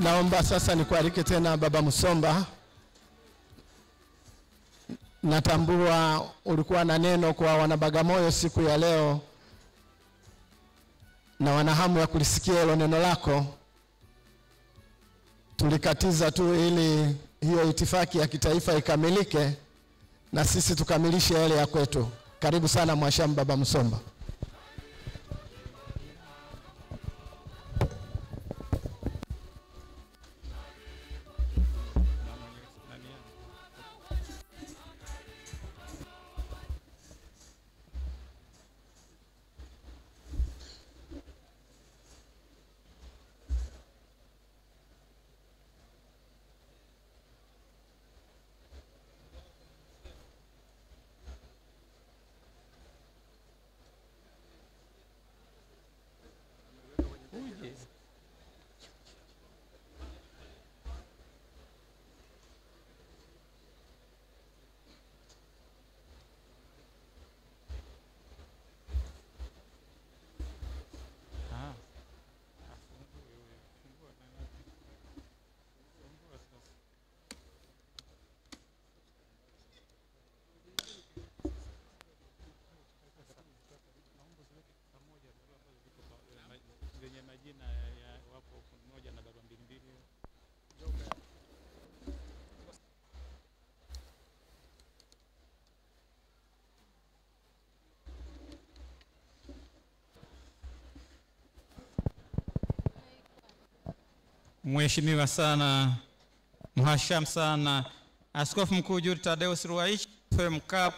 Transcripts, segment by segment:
Naomba sasa nikualike tena Baba Musomba. Natambua ulikuwa na neno kwa wanabagamoyo siku ya leo na wanahamu ya kulisikia hilo neno lako. Tulikatiza tu ili hiyo itifaki ya kitaifa ikamilike na sisi tukamilishe yale ya kwetu. Karibu sana Mwashamu Baba Musomba. Mheshimiwa sana, mhashamu sana, Askofu Mkuu Jude Thaddeus Ruwaichi FMCAP,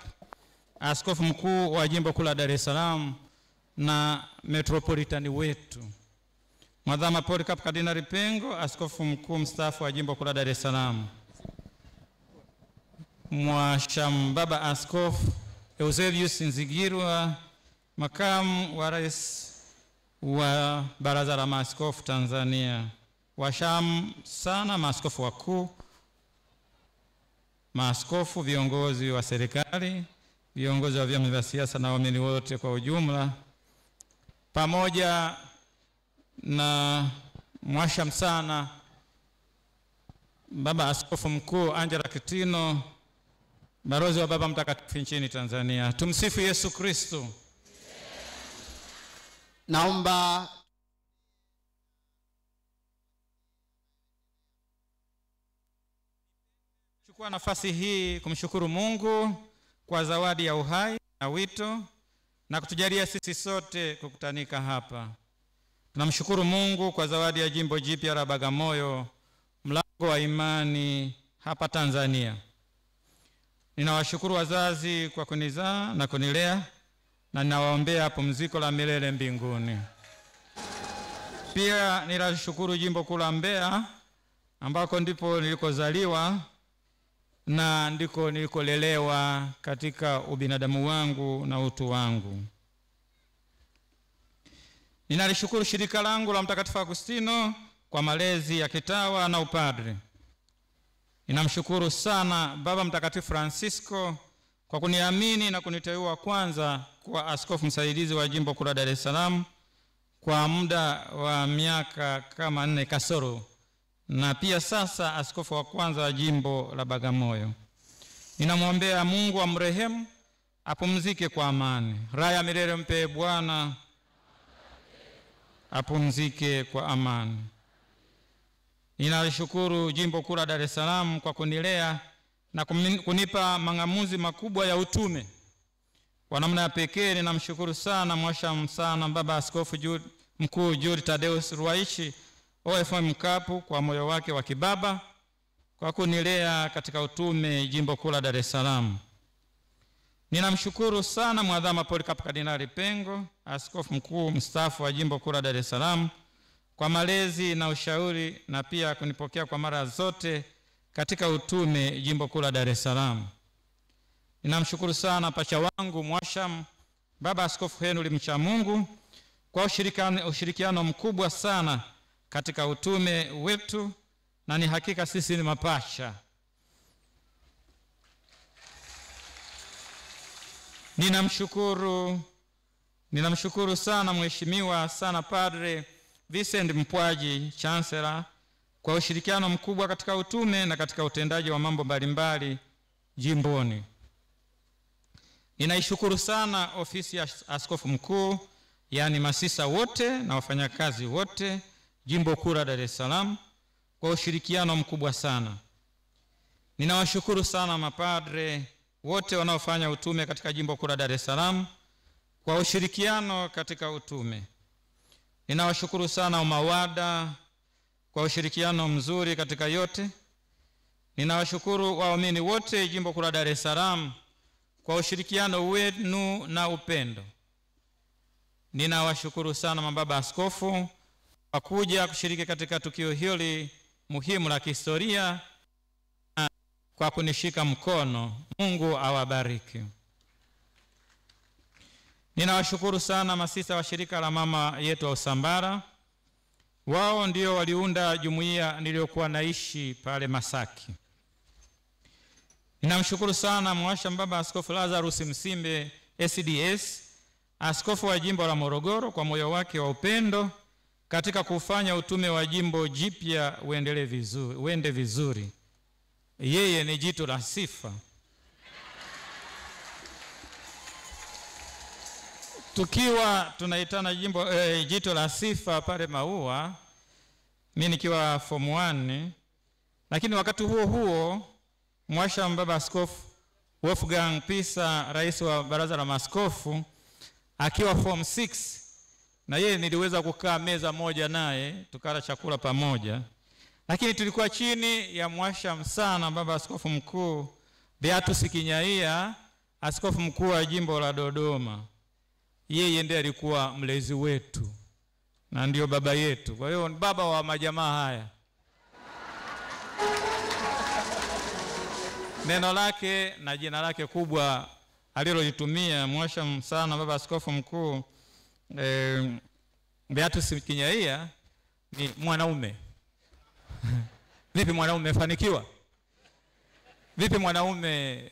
Askofu Mkuu wa Jimbo Kuu la Dar es Salaam na metropolitani wetu, Mwadhama Polycarp Kardinali Pengo, Askofu Mkuu mstaafu wa Jimbo Kuu la Dar es Salaam, Mwashamu Baba Askofu Eusebius Nzigirwa, Makamu wa Rais wa Baraza la Maaskofu Tanzania, washamu sana maaskofu wakuu, maaskofu, viongozi wa serikali, viongozi wa vyama vya siasa na waamini wote kwa ujumla, pamoja na mwashamu sana Baba Askofu Mkuu Angela Kitino, balozi wa Baba Mtakatifu nchini Tanzania. Tumsifu Yesu Kristo. Naomba chukua nafasi hii kumshukuru Mungu kwa zawadi ya uhai na wito na kutujalia sisi sote kukutanika hapa. Tunamshukuru Mungu kwa zawadi ya jimbo jipya la Bagamoyo, mlango wa imani hapa Tanzania. Ninawashukuru wazazi kwa kunizaa na kunilea na ninawaombea pumziko la milele mbinguni. Pia ninashukuru Jimbo Kuu la Mbeya ambako ndipo nilikozaliwa na ndiko nilikolelewa katika ubinadamu wangu na utu wangu. Ninalishukuru shirika langu la Mtakatifu Agustino kwa malezi ya kitawa na upadre. Ninamshukuru sana Baba Mtakatifu Francisco kwa kuniamini na kuniteua kwanza kuwa askofu msaidizi wa Jimbo Kuu la Dar es Salaam kwa muda wa miaka kama 4 kasoro, na pia sasa askofu wa kwanza wa Jimbo la Bagamoyo. Ninamwombea Mungu amrehemu, apumzike kwa amani. Raha ya milele mpe Bwana, apumzike kwa amani. Ninalishukuru Jimbo Kuu la Dar es Salaam kwa kunilea na kunipa mang'amuzi makubwa ya utume. Kwa namna ya pekee ninamshukuru sana mwashamu sana Baba Askofu Mkuu Jude Thaddeus Ruwaichi FMCAP kwa moyo wake wa kibaba kwa kunilea katika utume Jimbo Kuu la Dar es Salaam. Ninamshukuru sana Mwadhama Polycarp Kardinali Pengo, Askofu Mkuu mstaafu wa Jimbo Kuu la Dar es Salaam kwa malezi na ushauri na pia kunipokea kwa mara zote katika utume Jimbo Kuu la Dar es Salaam. Ninamshukuru sana pacha wangu mwashamu Baba Askofu Henry Mchamungu kwa ushirikiano mkubwa sana katika utume wetu, na ni hakika sisi ni mapacha. Ninamshukuru sana Mheshimiwa sana Padre Vincent Mpwaji, Chancellor kwa ushirikiano mkubwa katika utume na katika utendaji wa mambo mbalimbali jimboni. Ninaishukuru sana ofisi ya Askofu Mkuu, yani masisa wote na wafanyakazi wote Jimbo Kuu la Dar es Salaam kwa ushirikiano mkubwa sana. Ninawashukuru sana mapadre wote wanaofanya utume katika Jimbo Kuu la Dar es Salaam kwa ushirikiano katika utume. Ninawashukuru sana umawada kwa ushirikiano mzuri katika yote. Ninawashukuru waumini wote Jimbo Kuu la Dar es Salaam kwa ushirikiano wenu na upendo. Ninawashukuru sana mababa askofu kwa kuja kushiriki katika tukio hili muhimu la kihistoria kwa kunishika mkono. Mungu awabariki. Ninawashukuru sana masisa wa shirika la mama yetu wa Usambara. Wao ndio waliunda jumuiya niliyokuwa naishi pale Masaki. Ninamshukuru sana mwasha baba Askofu Lazarus Msimbe SDS, askofu wa jimbo la Morogoro, kwa moyo wake wa upendo katika kufanya utume wa jimbo jipya uende vizuri. Yeye ni jitu la sifa. Tukiwa tunaitana jitu la sifa pale Maua, mimi nikiwa form 1, lakini wakati huo huo mwasha baba Askofu Wolfgang Pisa, rais wa baraza la maaskofu, akiwa form 6, na yeye niliweza kukaa meza moja naye tukala chakula pamoja. Lakini tulikuwa chini ya mwasha sana baba Askofu Mkuu Beatus Kinyaia, askofu mkuu wa jimbo la Dodoma. Yeye ndiye alikuwa mlezi wetu na ndio baba yetu. Kwa hiyo baba wa majamaa haya. Neno lake na jina lake kubwa alilolitumia mwasha sana baba askofu mkuu Beatus Kinyaia ni mwanaume. Vipi mwanaume fanikiwa? Vipi mwanaume?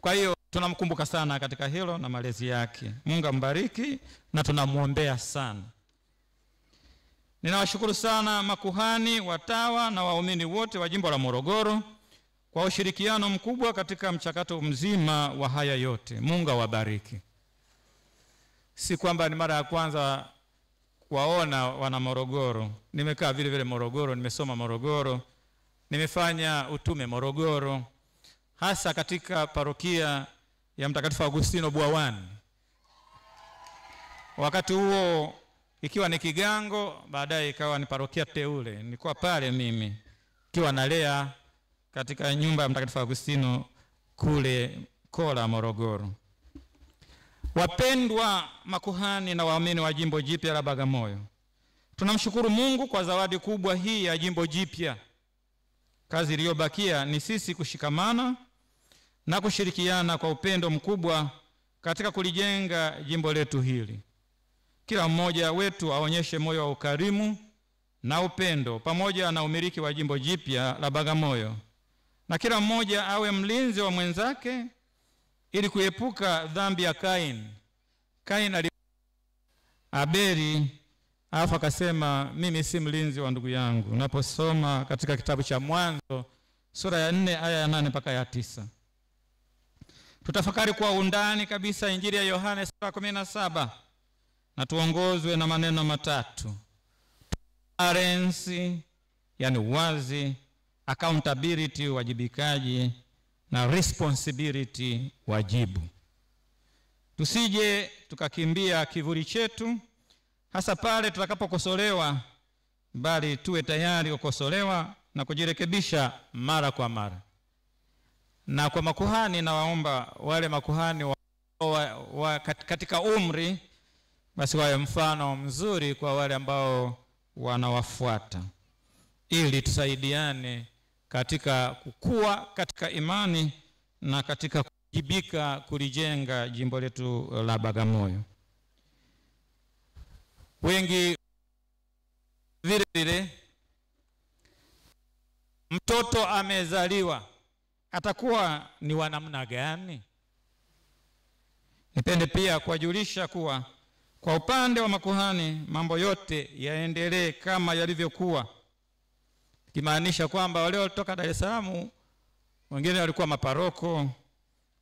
Kwa hiyo tunamkumbuka sana katika hilo na malezi yake. Mungu ambariki na tunamuombea sana. Ninawashukuru sana makuhani, watawa na waumini wote wa jimbo la Morogoro kwa ushirikiano mkubwa katika mchakato mzima wa haya yote. Mungu awabariki. Si kwamba ni mara ya kwanza kuwaona wana Morogoro. Nimekaa vile vile Morogoro, nimesoma Morogoro, nimefanya utume Morogoro, hasa katika parokia ya Mtakatifu Agustino Bwawani. Wakati huo ikiwa ni Kigango, baadaye ikawa ni parokia teule. Nilikuwa pale mimi kiwa nalea katika nyumba ya Mtakatifu Agustino kule Kola Morogoro. Wapendwa makuhani na waamini wa jimbo jipya la Bagamoyo, tunamshukuru Mungu kwa zawadi kubwa hii ya jimbo jipya. Kazi iliyobakia ni sisi kushikamana na kushirikiana kwa upendo mkubwa katika kulijenga jimbo letu hili. Kila mmoja wetu aonyeshe moyo wa ukarimu na upendo pamoja na umiliki wa jimbo jipya la Bagamoyo, na kila mmoja awe mlinzi wa mwenzake ili kuepuka dhambi ya Kain. Kain Abeli alafu akasema mimi si mlinzi wa ndugu yangu. Unaposoma katika kitabu cha Mwanzo sura ya 4 aya ya 8 mpaka ya 9. Tutafakari kwa undani kabisa Injili ya Yohane sura 17 na tuongozwe na maneno matatu: transparency, yani uwazi; accountability, wajibikaji; na responsibility, wajibu. Tusije tukakimbia kivuli chetu hasa pale tutakapokosolewa, bali tuwe tayari kukosolewa na kujirekebisha mara kwa mara. Na kwa makuhani, na waomba wale makuhani katika umri basi wawe mfano mzuri kwa wale ambao wanawafuata, ili tusaidiane katika kukua katika imani na katika kujibika kulijenga jimbo letu la Bagamoyo. Wengi vile vile mtoto amezaliwa atakuwa ni wa namna gani? Nipende pia kuwajulisha kuwa kwa upande wa makuhani mambo yote yaendelee kama yalivyokuwa. kimaanisha kwamba wale walitoka Dar es Salaam wengine walikuwa maparoko,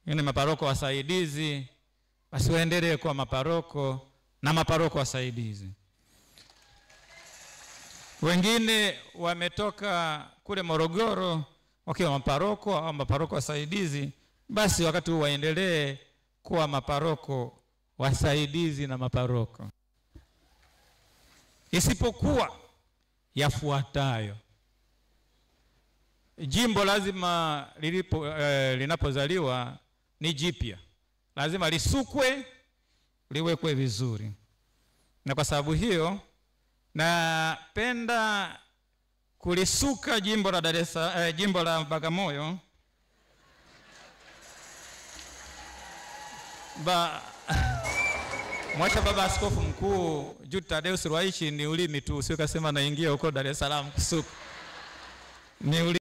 wengine maparoko wasaidizi, basi waendelee kuwa maparoko na maparoko wasaidizi. Wengine wametoka kule Morogoro wakiwa maparoko au maparoko wasaidizi, basi wakati huu waendelee kuwa maparoko wasaidizi na maparoko. Isipokuwa yafuatayo: jimbo lazima linapozaliwa ni jipya, lazima lisukwe, liwekwe vizuri. Na kwa sababu hiyo napenda kulisuka jimbo la jimbo la Bagamoyo Mwasha Baba Askofu Mkuu Jude Thaddeus Ruwaichi ni ulimi tu, sio kasema naingia huko Dar es Salaam kusuka. Ni ulimi.